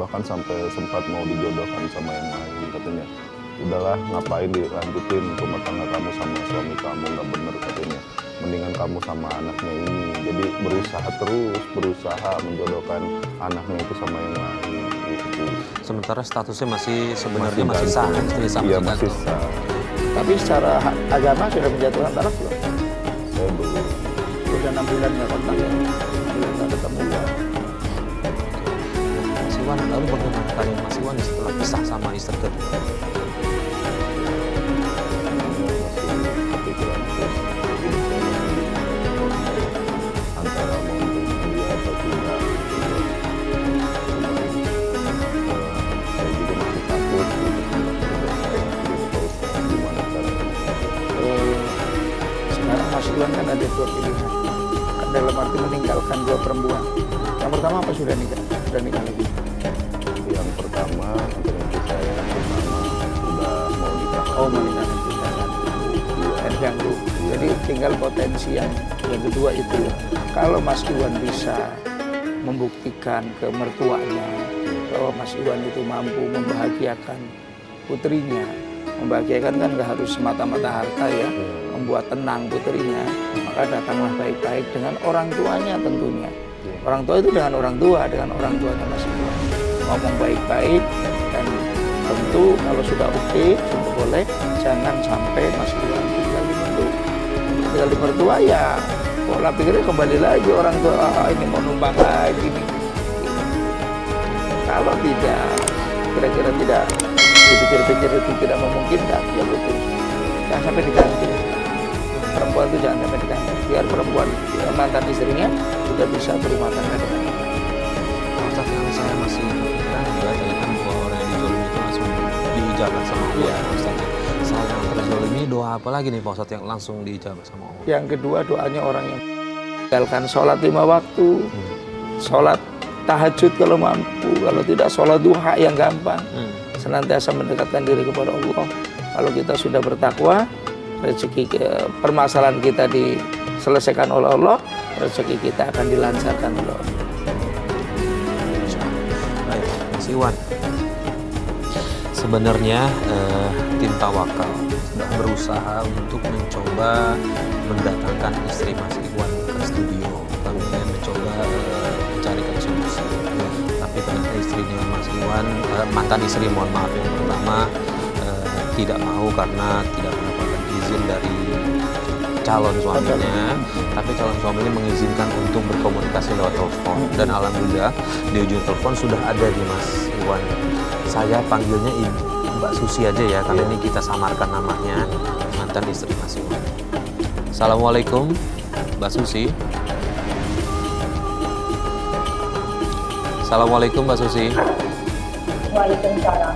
bahkan sampai sempat mau dijodohkan sama yang lain katanya. Udahlah, ngapain dilanjutin rumah tangga kamu sama suami kamu, nggak bener katanya. Mendingan kamu sama anaknya ini. Jadi berusaha menjodohkan anaknya itu sama yang lain. Gitu. Sementara statusnya sebenarnya masih sah, istri sama iya, masih sah. Tapi secara agama sudah menjatuhkan talak belum? Saya belum. Sudah 6 bulan nggak kontak ya? 6 bulan nggak ketemu ya? Mas Iwan, lalu bagaimana keadaan Mas Iwan setelah pisah sama istri kedua? Masih kepikiran terus. Antara mau menerima dia atau tidak. Saya juga masih takut. Gimana caranya? Sekarang Mas Iwan kan ada 2 pilihan. Dalam arti meninggalkan 2 perempuan. Yang pertama apa sudah nikah? Sudah nikah lagi? Yang pertama, antara saya pertama sudah mau nikah. Oh, mau nikah lagi. Ganggu. Jadi tinggal potensi yang kedua itu. Kalau Mas Iwan bisa membuktikan ke mertuanya bahwa Mas Iwan itu mampu membahagiakan putrinya. Membahagiakan kan nggak harus semata-mata harta ya. Membuat tenang putrinya, maka datanglah baik-baik dengan orang tuanya tentunya. Orang tua itu dengan orang tuanya Mas Iwan. Ngomong baik-baik dan tentu kalau sudah oke, sudah boleh, jangan sampai Mas Iwan tinggal di mertua ya. Pola pikirnya kembali lagi orang tua, ini mau numpang lagi nih. Kalau tidak, kira-kira tidak dipikir-pikir itu tidak memungkinkan, ya betul. Jangan sampai diganti. Perempuan itu jangan sampai diganti. Biar perempuan mantan istrinya juga bisa berumah tangga dengan baik. Ustaz, yang saya masih kepikiran juga tadi kan bahwa orang yang dizolimi itu langsung diijabah sama Allah. Iya. Ustaz, saya yang terzolimi, doa apa lagi nih Pak Ustaz yang langsung diijabah sama Allah? Yang kedua doanya orang yang meninggalkan sholat 5 waktu, sholat tahajud kalau mampu, kalau tidak sholat duha yang gampang, senantiasa mendekatkan diri kepada Allah. Kalau kita sudah bertakwa, rezeki permasalahan kita diselesaikan oleh Allah, rezeki kita akan dilancarkan oleh Allah. Baik, Mas Iwan. Sebenarnya tim Tawakal sudah berusaha untuk mencoba mendatangkan istri Mas Iwan ke studio. Kami mencoba mencarikan solusi. Tapi ternyata istrinya Mas Iwan, mantan istri mohon maaf yang pertama, tidak mau karena tidak mendapatkan izin dari calon suaminya. Tapi calon suaminya mengizinkan untuk berkomunikasi lewat telepon. Dan alhamdulillah di ujung telepon sudah ada di Mas Iwan. Saya panggilnya Mbak Susi aja ya, karena ini kita samarkan namanya, mantan istri Mas Iwan. Assalamualaikum Mbak Susi. Assalamualaikum Mbak Susi. Waalaikumsalam.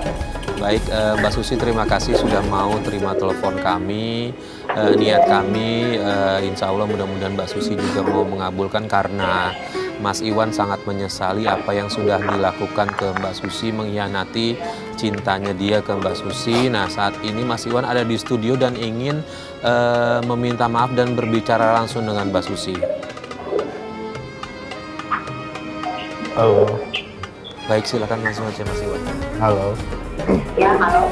Baik, Mbak Susi, terima kasih sudah mau terima telepon kami. Niat kami, insya Allah mudah-mudahan Mbak Susi juga mau mengabulkan karena Mas Iwan sangat menyesali apa yang sudah dilakukan ke Mbak Susi, mengkhianati cintanya dia ke Mbak Susi. Nah, saat ini Mas Iwan ada di studio dan ingin meminta maaf dan berbicara langsung dengan Mbak Susi. Halo. Baik, silakan langsung aja Mas Iwan. Halo. Ya, halo.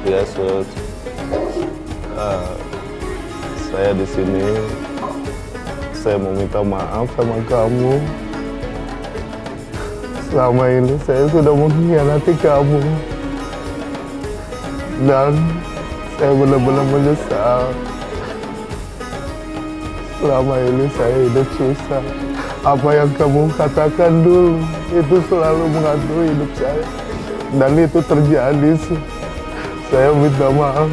Ya, Sus. Saya di sini. Saya mau minta maaf sama kamu. Selama ini saya sudah mengkhianati kamu. Dan saya benar-benar menyesal. Selama ini saya hidup susah. Apa yang kamu katakan dulu, itu selalu menghantui hidup saya. Dan itu terjadi. Saya minta maaf.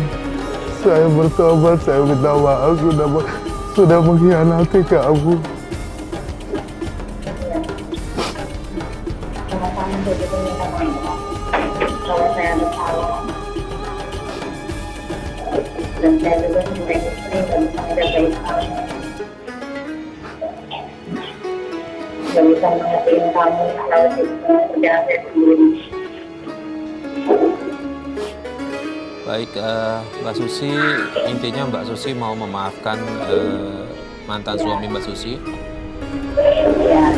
Saya bertobat, saya minta maaf sudah mengkhianati kamu. Sama-sama begitu minta maaf. Kalau saya bersalah. Dan saya juga sebagai istri dan menjaga istri. Gak bisa mengertiin kamu kalau itu kerjaan saya sendiri. Baik, Mbak Susi, intinya Mbak Susi mau memaafkan mantan suami Mbak Susi. Ya.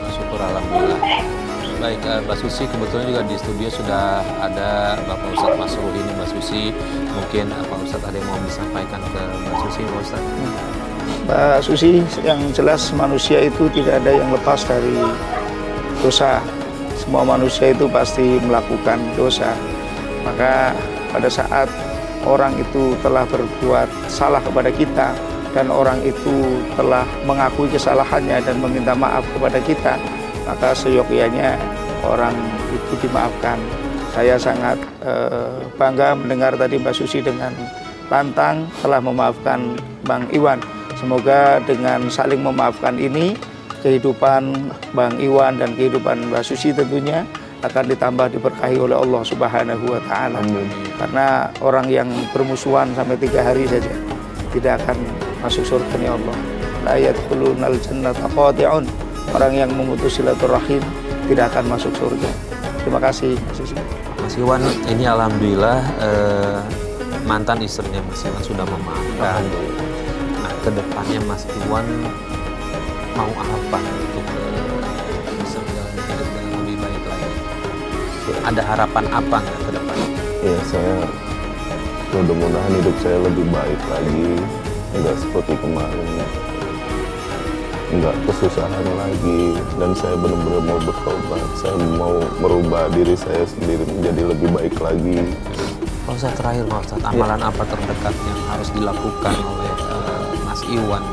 Syukur alhamdulillah. Baik, Mbak Susi, kebetulan juga di studio sudah ada Bapak Ustadz Masruh ini, Mbak Susi. Mungkin Pak Ustadz ada yang mau disampaikan ke Mbak Susi, Pak Ustadz? Mbak Susi, yang jelas manusia itu tidak ada yang lepas dari dosa. Semua manusia itu pasti melakukan dosa. Maka pada saat orang itu telah berbuat salah kepada kita dan orang itu telah mengakui kesalahannya dan meminta maaf kepada kita, maka seyogyanya orang itu dimaafkan. Saya sangat bangga mendengar tadi Mbak Susi dengan lantang telah memaafkan Bang Iwan. Semoga dengan saling memaafkan ini, kehidupan Bang Iwan dan kehidupan Mbak Susi tentunya akan ditambah diberkahi oleh Allah Subhanahu wa Ta'ala. Karena orang yang bermusuhan sampai 3 hari saja tidak akan masuk surga ya Allah. La yadkhulunal jannata qati'un. Orang yang memutus silaturahim tidak akan masuk surga. Terima kasih Mas Iwan, ini alhamdulillah mantan istrinya Mas Iwan sudah memaafkan. Nah, kedepannya Mas Iwan mau apa untuk bisa menjalani hidup dengan lebih baik lagi? Ada harapan apa nggak ke depan? Ya, saya mudah-mudahan hidup saya lebih baik lagi, nggak seperti kemarin, nggak kesusahan lagi, dan saya benar-benar mau bertobat. Saya mau merubah diri saya sendiri menjadi lebih baik lagi. Pak Ustadz, terakhir Pak Ustadz, amalan apa terdekat yang harus dilakukan oleh Mas Iwan?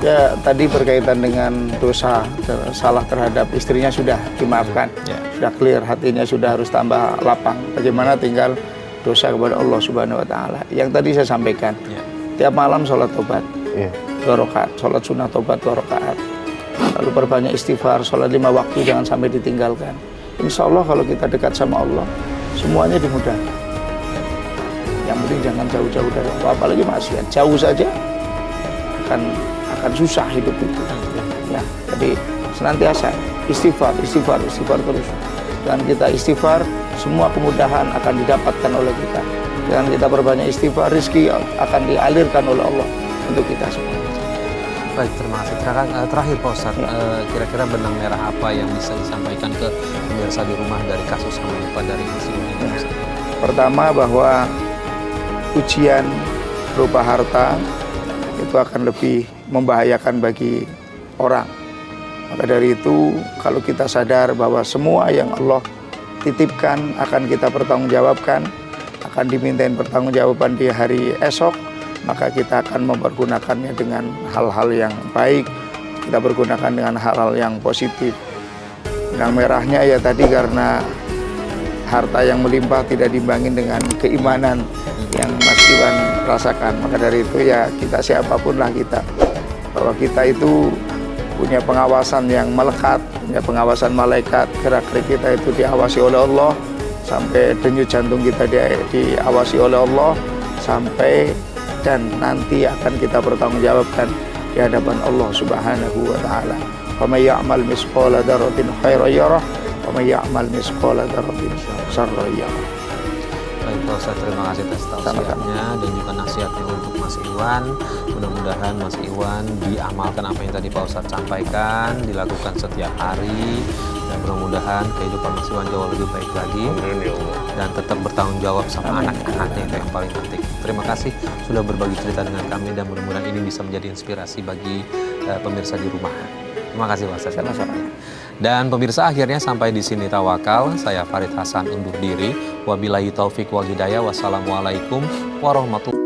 Ya, tadi berkaitan dengan dosa salah terhadap istrinya sudah dimaafkan, sudah clear, hatinya sudah harus tambah lapang. Bagaimana tinggal dosa kepada Allah Subhanahu wa Ta'ala. Yang tadi saya sampaikan, tiap malam sholat tobat, 2 rakaat, sholat sunnah tobat 2 rakaat. Lalu perbanyak istighfar, sholat 5 waktu jangan sampai ditinggalkan. Insya Allah kalau kita dekat sama Allah, semuanya dimudahkan. Yang penting jangan jauh-jauh dari Allah, apalagi maksiat. Jauh saja akan susah hidup itu. Ya, jadi senantiasa istighfar terus. Dan kita istighfar, semua kemudahan akan didapatkan oleh kita. Dengan kita berbanyak istighfar, rezeki akan dialirkan oleh Allah untuk kita semua. Baik, terima kasih. Terakhir Pak Ustadz, kira-kira benang merah apa yang bisa disampaikan ke pemirsa di rumah dari kasus yang menimpa dari Mas Iwan ini, Pak Ustadz? Pertama, bahwa ujian berupa harta itu akan lebih membahayakan bagi orang. Maka dari itu, kalau kita sadar bahwa semua yang Allah titipkan akan kita pertanggungjawabkan, akan dimintain pertanggungjawaban di hari esok, maka kita akan mempergunakannya dengan hal-hal yang baik, kita pergunakan dengan hal-hal yang positif. Benang merahnya ya tadi, karena harta yang melimpah tidak diimbangin dengan keimanan yang Mas Iwan rasakan. Maka dari itu ya kita siapapun lah kita, bahwa kita itu punya pengawasan yang melekat, punya pengawasan malaikat. Gerak-gerik kita itu diawasi oleh Allah, sampai denyut jantung kita diawasi oleh Allah, sampai dan nanti akan kita pertanggungjawabkan di hadapan Allah Subhanahu wa Ta'ala. Wa may ya'mal misqala dzarratin khairan yarah wa may ya'mal misqala dzarratin syarran yarah. Baik Pak Ustadz, terima kasih atas tausiahnya dan juga nasihatnya untuk Mas Iwan. Mudah-mudahan Mas Iwan diamalkan apa yang tadi Pak Ustadz sampaikan, dilakukan setiap hari, dan mudah-mudahan kehidupan Mas Iwan jauh lebih baik lagi. Dan tetap bertanggung jawab sama anak-anaknya, itu yang paling penting. Terima kasih sudah berbagi cerita dengan kami, dan mudah-mudahan ini bisa menjadi inspirasi bagi pemirsa di rumah. Terima kasih Pak Ustadz. Sama-sama. Dan pemirsa, akhirnya sampai di sini Tawakal. Saya Farid Hasan undur diri. Wabillahi taufik wal hidayah. Wassalamualaikum warahmatullahi wabarakatuh.